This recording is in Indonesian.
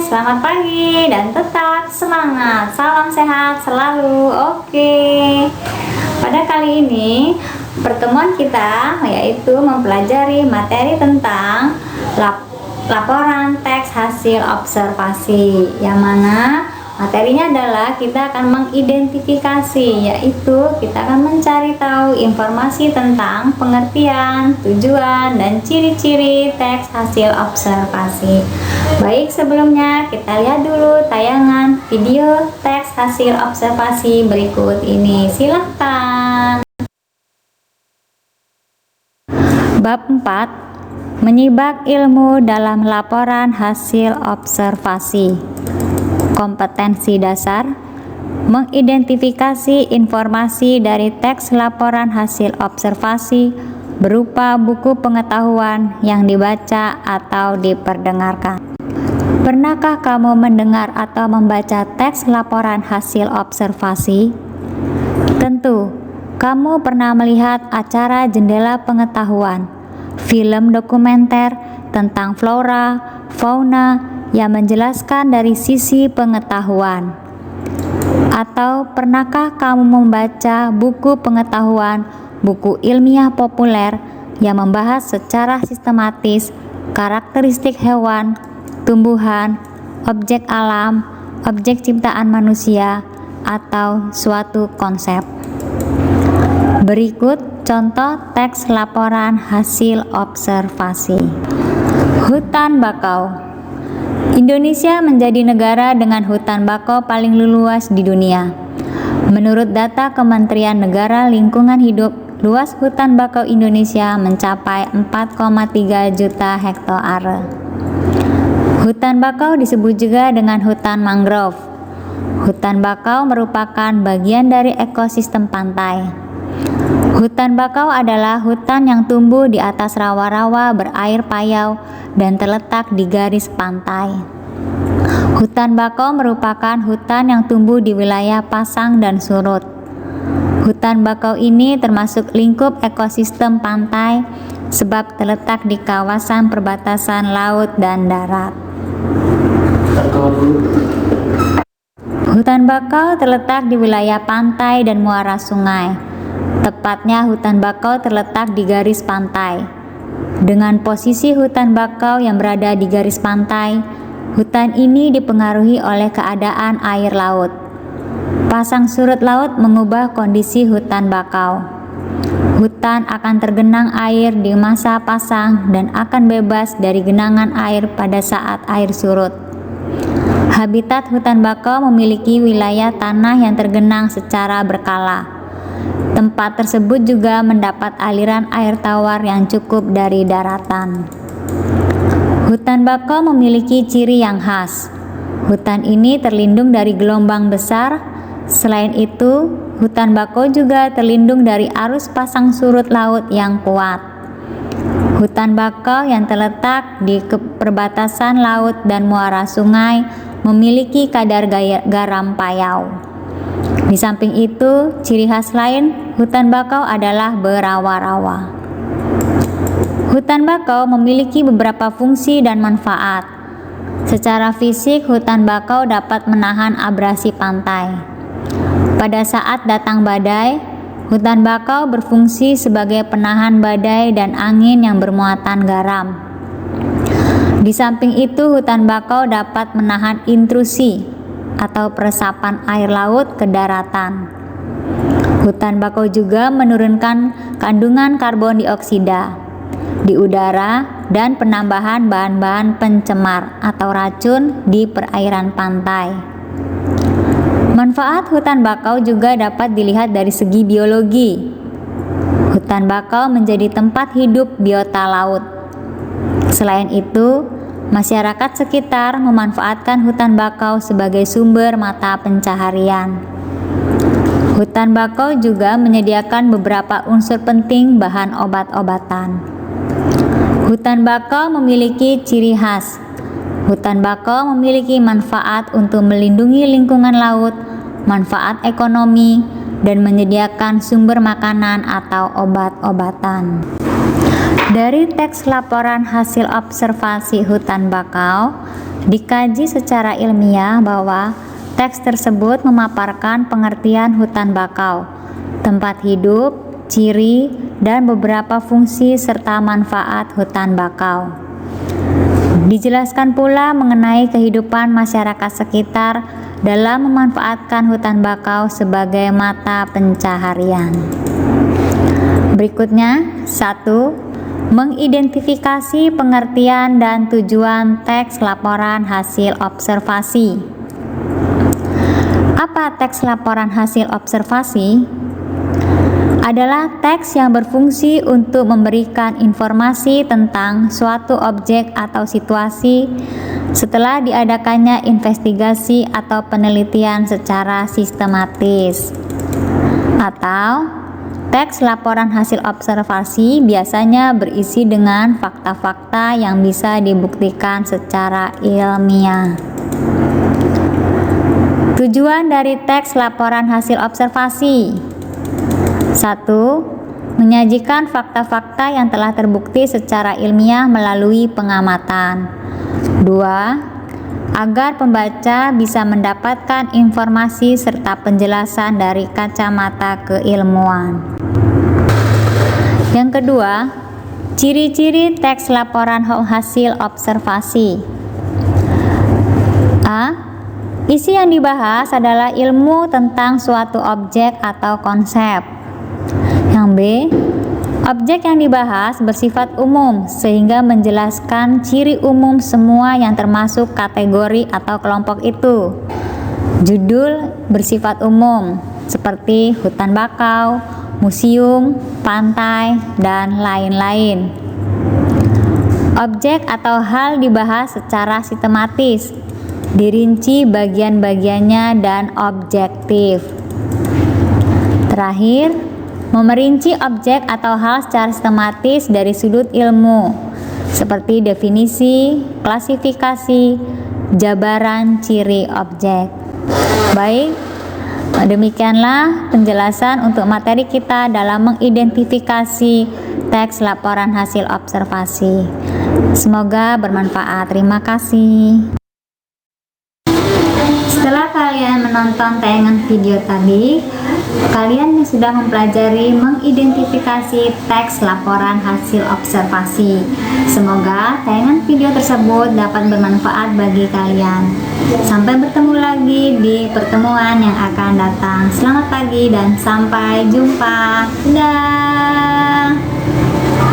selamat pagi dan tetap semangat. Salam sehat selalu. Oke. Pada kali ini pertemuan kita yaitu mempelajari materi tentang laporan teks hasil observasi, yang mana materinya adalah kita akan mengidentifikasi, yaitu kita akan mencari tahu informasi tentang pengertian, tujuan, dan ciri-ciri teks hasil observasi. Baik, sebelumnya kita lihat dulu tayangan video teks hasil observasi berikut ini. Silahkan. Bab 4. Menyibak ilmu dalam laporan hasil observasi. Kompetensi dasar: mengidentifikasi informasi dari teks laporan hasil observasi berupa buku pengetahuan yang dibaca atau diperdengarkan. Pernahkah kamu mendengar atau membaca teks laporan hasil observasi? Tentu, kamu pernah melihat acara Jendela Pengetahuan, film dokumenter tentang flora, fauna, yang menjelaskan dari sisi pengetahuan. Atau pernahkah kamu membaca buku pengetahuan, buku ilmiah populer yang membahas secara sistematis karakteristik hewan, tumbuhan, objek alam, objek ciptaan manusia, atau suatu konsep? Berikut contoh teks laporan hasil observasi. Hutan bakau. Indonesia menjadi negara dengan hutan bakau paling luas di dunia. Menurut data Kementerian Negara Lingkungan Hidup, luas hutan bakau Indonesia mencapai 4,3 juta hektare. Hutan bakau disebut juga dengan hutan mangrove. Hutan bakau merupakan bagian dari ekosistem pantai. Hutan bakau adalah hutan yang tumbuh di atas rawa-rawa berair payau dan terletak di garis pantai. Hutan bakau merupakan hutan yang tumbuh di wilayah pasang dan surut. Hutan bakau ini termasuk lingkup ekosistem pantai sebab terletak di kawasan perbatasan laut dan darat. Hutan bakau terletak di wilayah pantai dan muara sungai. Tepatnya hutan bakau terletak di garis pantai. Dengan posisi hutan bakau yang berada di garis pantai, hutan ini dipengaruhi oleh keadaan air laut. Pasang surut laut mengubah kondisi hutan bakau. Hutan akan tergenang air di masa pasang dan akan bebas dari genangan air pada saat air surut. Habitat hutan bakau memiliki wilayah tanah yang tergenang secara berkala. Tempat tersebut juga mendapat aliran air tawar yang cukup dari daratan. Hutan bakau memiliki ciri yang khas. Hutan ini terlindung dari gelombang besar. Selain itu, hutan bakau juga terlindung dari arus pasang surut laut yang kuat. Hutan bakau yang terletak di perbatasan laut dan muara sungai memiliki kadar garam payau. Di samping itu, ciri khas lain hutan bakau adalah berawa-rawa. Hutan bakau memiliki beberapa fungsi dan manfaat. Secara fisik, hutan bakau dapat menahan abrasi pantai. Pada saat datang badai, hutan bakau berfungsi sebagai penahan badai dan angin yang bermuatan garam. Di samping itu, hutan bakau dapat menahan intrusi atau peresapan air laut ke daratan. Hutan bakau juga menurunkan kandungan karbon dioksida di udara dan penambahan bahan-bahan pencemar atau racun di perairan pantai. Manfaat hutan bakau juga dapat dilihat dari segi biologi. Hutan bakau menjadi tempat hidup biota laut. Selain itu, masyarakat sekitar memanfaatkan hutan bakau sebagai sumber mata pencaharian. Hutan bakau juga menyediakan beberapa unsur penting bahan obat-obatan. Hutan bakau memiliki ciri khas. Hutan bakau memiliki manfaat untuk melindungi lingkungan laut, manfaat ekonomi, dan menyediakan sumber makanan atau obat-obatan. Dari teks laporan hasil observasi hutan bakau, dikaji secara ilmiah bahwa teks tersebut memaparkan pengertian hutan bakau, tempat hidup, ciri, dan beberapa fungsi serta manfaat hutan bakau. Dijelaskan pula mengenai kehidupan masyarakat sekitar dalam memanfaatkan hutan bakau sebagai mata pencaharian. Berikutnya, 1. Mengidentifikasi pengertian dan tujuan teks laporan hasil observasi. Apa teks laporan hasil observasi? Adalah teks yang berfungsi untuk memberikan informasi tentang suatu objek atau situasi setelah diadakannya investigasi atau penelitian secara sistematis. Atau teks laporan hasil observasi biasanya berisi dengan fakta-fakta yang bisa dibuktikan secara ilmiah. Tujuan dari teks laporan hasil observasi: 1. Menyajikan fakta-fakta yang telah terbukti secara ilmiah melalui pengamatan. 2. Agar pembaca bisa mendapatkan informasi serta penjelasan dari kacamata keilmuan. Yang kedua, ciri-ciri teks laporan hasil observasi. A. Isi yang dibahas adalah ilmu tentang suatu objek atau konsep. Yang B. Objek yang dibahas bersifat umum sehingga menjelaskan ciri umum semua yang termasuk kategori atau kelompok itu. Judul bersifat umum seperti hutan bakau, museum, pantai, dan lain-lain. Objek atau hal dibahas secara sistematis, dirinci bagian-bagiannya dan objektif. Terakhir, memerinci objek atau hal secara sistematis dari sudut ilmu, seperti definisi, klasifikasi, jabaran ciri objek. Baik, demikianlah penjelasan untuk materi kita dalam mengidentifikasi teks laporan hasil observasi. Semoga bermanfaat. Terima kasih. Setelah kalian menonton tayangan video tadi, kalian sudah mempelajari mengidentifikasi teks laporan hasil observasi. Semoga tayangan video tersebut dapat bermanfaat bagi kalian. Sampai bertemu lagi di pertemuan yang akan datang. Selamat pagi dan sampai jumpa. Dadah.